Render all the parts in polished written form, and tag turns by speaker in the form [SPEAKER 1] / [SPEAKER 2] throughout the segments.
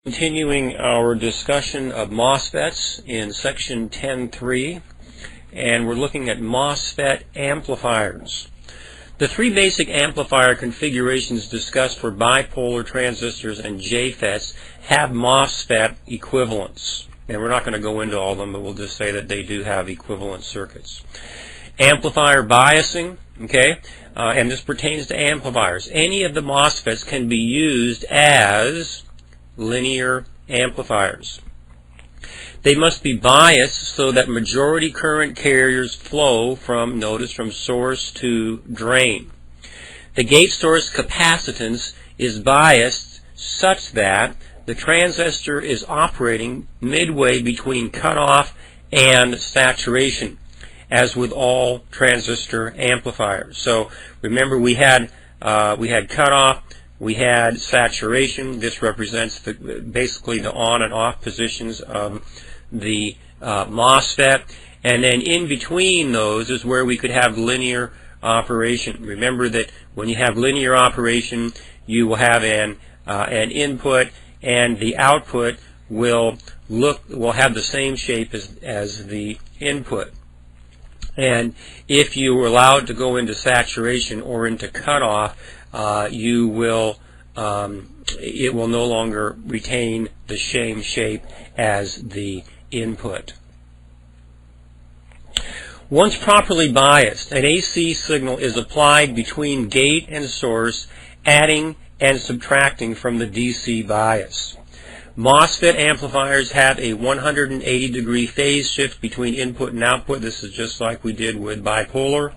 [SPEAKER 1] Continuing our discussion of MOSFETs in section 10.3, and we're looking at MOSFET amplifiers. The three basic amplifier configurations discussed for bipolar transistors and JFETs have MOSFET equivalents. And we're not going to go into all of them, but we'll just say that they do have equivalent circuits. Amplifier biasing, okay, and this pertains to amplifiers. Any of the MOSFETs can be used as linear amplifiers. They must be biased so that majority current carriers flow from, notice, from source to drain. The gate source capacitance is biased such that the transistor is operating midway between cutoff and saturation, as with all transistor amplifiers. So remember, we had cutoff, we had saturation. This represents basically the on and off positions of the MOSFET, and then in between those is where we could have linear operation. Remember that when you have linear operation, you will have an input, and the output will have the same shape as the input. And if you were allowed to go into saturation or into cutoff, it will no longer retain the same shape as the input. Once properly biased, an AC signal is applied between gate and source, adding and subtracting from the DC bias. MOSFET amplifiers have a 180-degree phase shift between input and output. This is just like we did with bipolar.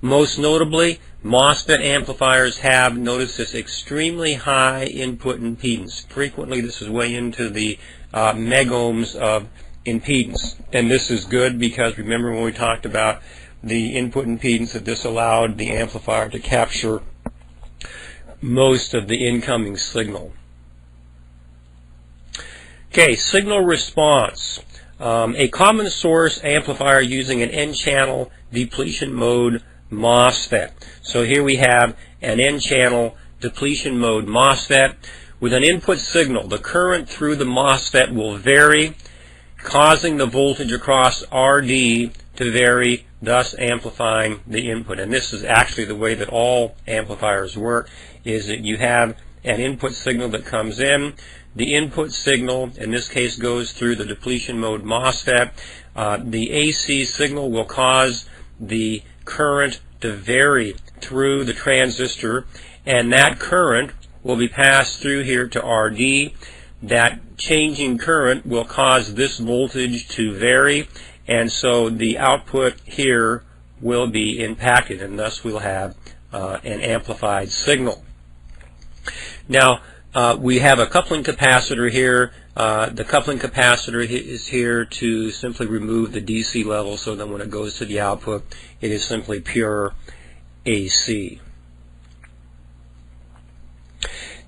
[SPEAKER 1] Most notably, MOSFET amplifiers have, notice this, extremely high input impedance. Frequently, this is way into the megohms of impedance. And this is good because remember when we talked about the input impedance, that this allowed the amplifier to capture most of the incoming signal. Okay, signal response. A common source amplifier using an N-channel depletion mode MOSFET. So here we have an N-channel depletion mode MOSFET. With an input signal, the current through the MOSFET will vary, causing the voltage across RD to vary, thus amplifying the input. And this is actually the way that all amplifiers work, is that you have an input signal that comes in. The input signal, in this case, goes through the depletion mode MOSFET. The AC signal will cause the current to vary through the transistor, and that current will be passed through here to RD. That changing current will cause this voltage to vary, and so the output here will be impacted, and thus we'll have an amplified signal. Now, we have a coupling capacitor here. The coupling capacitor is here to simply remove the DC level, so then when it goes to the output, it is simply pure AC.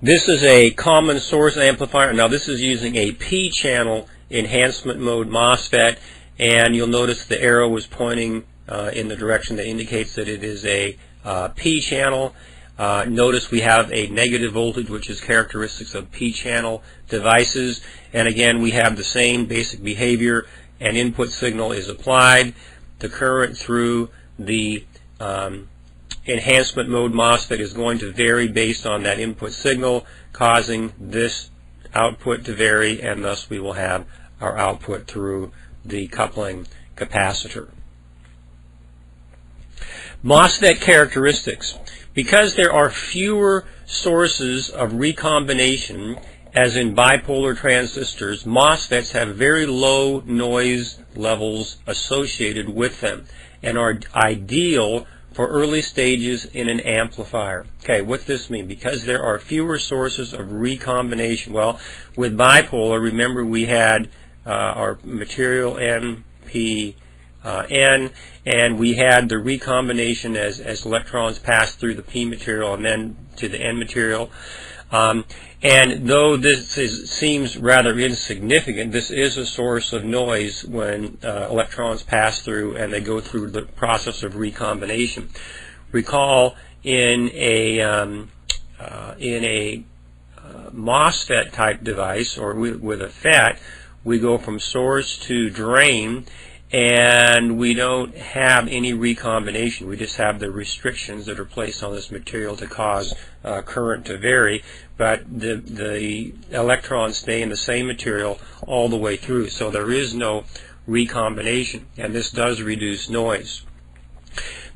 [SPEAKER 1] This is a common source amplifier. Now this is using a P-channel enhancement mode MOSFET, and you'll notice the arrow is pointing in the direction that indicates that it is a P-channel. Notice we have a negative voltage, which is characteristics of P-channel devices, and again we have the same basic behavior. An input signal is applied. The current through the enhancement mode MOSFET is going to vary based on that input signal, causing this output to vary, and thus we will have our output through the coupling capacitor. MOSFET characteristics. Because there are fewer sources of recombination, as in bipolar transistors, MOSFETs have very low noise levels associated with them and are ideal for early stages in an amplifier. Okay, what's this mean? Because there are fewer sources of recombination. Well, with bipolar, remember we had our material NP N, and we had the recombination as electrons pass through the P material and then to the N material. And though this seems rather insignificant, this is a source of noise when electrons pass through and they go through the process of recombination. Recall in a MOSFET type device, or with a FET, we go from source to drain, and we don't have any recombination. We just have the restrictions that are placed on this material to cause current to vary, but the electrons stay in the same material all the way through, so there is no recombination, and this does reduce noise.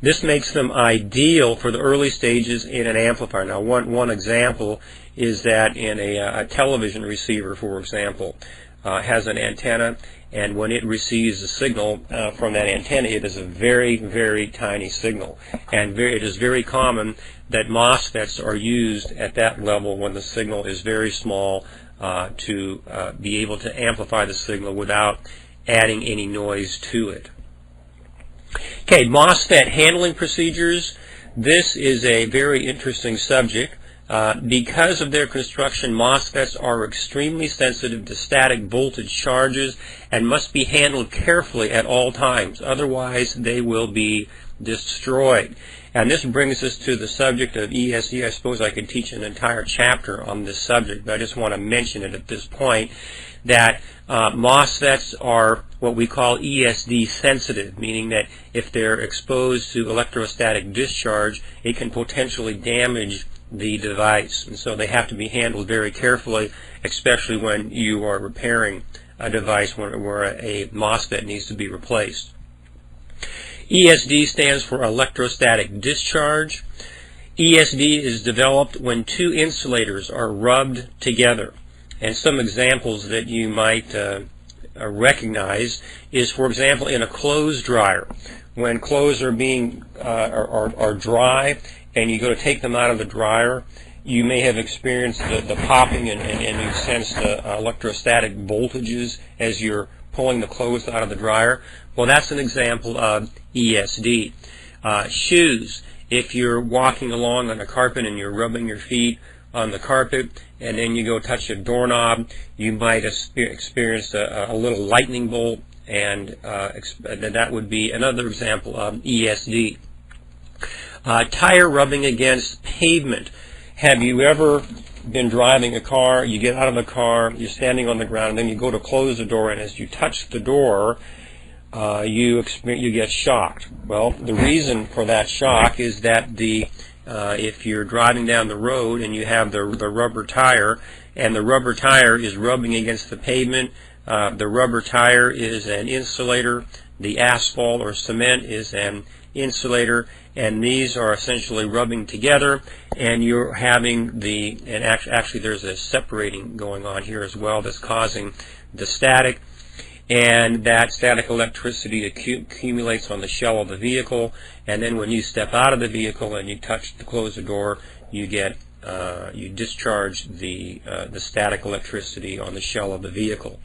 [SPEAKER 1] This makes them ideal for the early stages in an amplifier. Now, one example is that in a television receiver, for example, has an antenna, and when it receives a signal from that antenna, it is a very, very tiny signal. And it is very common that MOSFETs are used at that level when the signal is very small to be able to amplify the signal without adding any noise to it. Okay, MOSFET handling procedures. This is a very interesting subject. Because of their construction, MOSFETs are extremely sensitive to static voltage charges and must be handled carefully at all times. Otherwise, they will be destroyed. And this brings us to the subject of ESD. I suppose I could teach an entire chapter on this subject, but I just want to mention it at this point, that MOSFETs are what we call ESD sensitive, meaning that if they're exposed to electrostatic discharge, it can potentially damage the device, and so they have to be handled very carefully, especially when you are repairing a device where a MOSFET needs to be replaced. ESD stands for electrostatic discharge. ESD is developed when two insulators are rubbed together, and some examples that you might recognize is, for example, in a clothes dryer. When clothes are being are dry and you go to take them out of the dryer, you may have experienced the popping and you sense the electrostatic voltages as you're pulling the clothes out of the dryer. Well, that's an example of ESD. Shoes. If you're walking along on a carpet and you're rubbing your feet on the carpet and then you go touch a doorknob, you might experience a little lightning bolt, and that would be another example of ESD. Tire rubbing against pavement. Have you ever been driving a car, you get out of the car, you're standing on the ground, and then you go to close the door, and as you touch the door, you get shocked? Well, the reason for that shock is that if you're driving down the road and you have the rubber tire, and the rubber tire is rubbing against the pavement, the rubber tire is an insulator, the asphalt or cement is an insulator, and these are essentially rubbing together, and you're having actually there's a separating going on here as well that's causing the static, and that static electricity accumulates on the shell of the vehicle, and then when you step out of the vehicle and you close the door, you discharge the static electricity on the shell of the vehicle.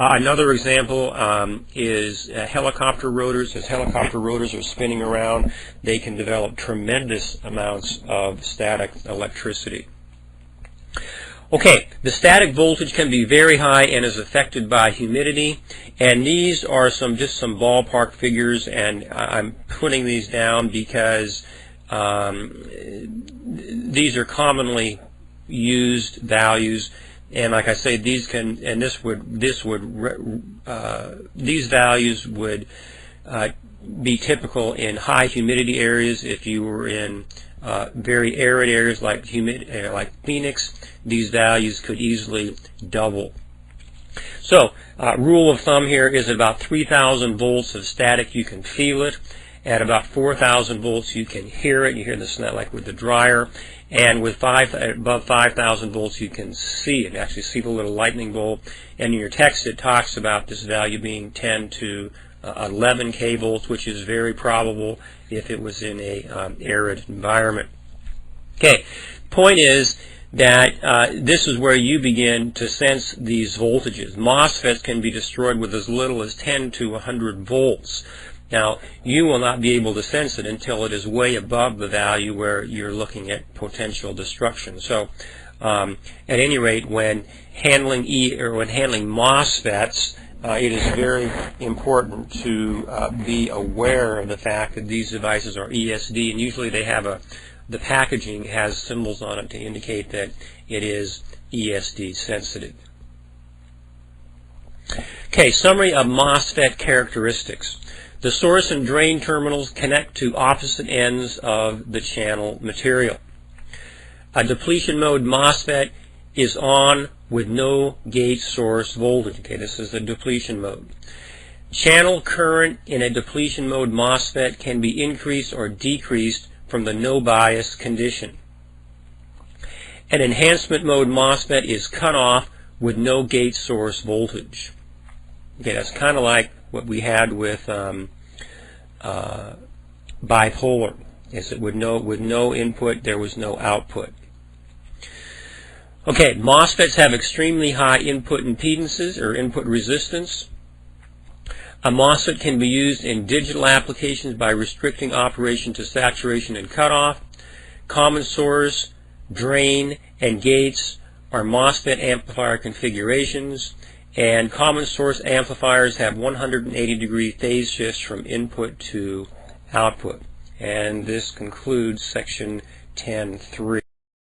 [SPEAKER 1] Another example is helicopter rotors. As helicopter rotors are spinning around, they can develop tremendous amounts of static electricity. Okay, the static voltage can be very high and is affected by humidity, and these are just some ballpark figures, and I'm putting these down because these are commonly used values. And like I say, these values would be typical in high humidity areas. If you were in very arid areas like Phoenix, these values could easily double. So, rule of thumb here is about 3,000 volts of static, you can feel it. At about 4,000 volts, you can hear it. You hear the snap like with the dryer. And with above 5,000 volts, you can see it. Actually see the little lightning bolt. And in your text, it talks about this value being 10 to 11 kV, which is very probable if it was in a arid environment. Okay, point is that this is where you begin to sense these voltages. MOSFETs can be destroyed with as little as 10 to 100 volts. Now, you will not be able to sense it until it is way above the value where you're looking at potential destruction. So, at any rate, when handling MOSFETs, it is very important to be aware of the fact that these devices are ESD, and usually they have the packaging has symbols on it to indicate that it is ESD sensitive. Okay, summary of MOSFET characteristics. The source and drain terminals connect to opposite ends of the channel material. A depletion mode MOSFET is on with no gate source voltage. Okay, this is the depletion mode. Channel current in a depletion mode MOSFET can be increased or decreased from the no bias condition. An enhancement mode MOSFET is cut off with no gate source voltage. Okay, that's kind of like what we had with bipolar. Is that with no input there was no output. Okay, MOSFETs have extremely high input impedances or input resistance. A MOSFET can be used in digital applications by restricting operation to saturation and cutoff. Common source, drain, and gates are MOSFET amplifier configurations, and common source amplifiers have 180-degree phase shifts from input to output. And this concludes section 10.3.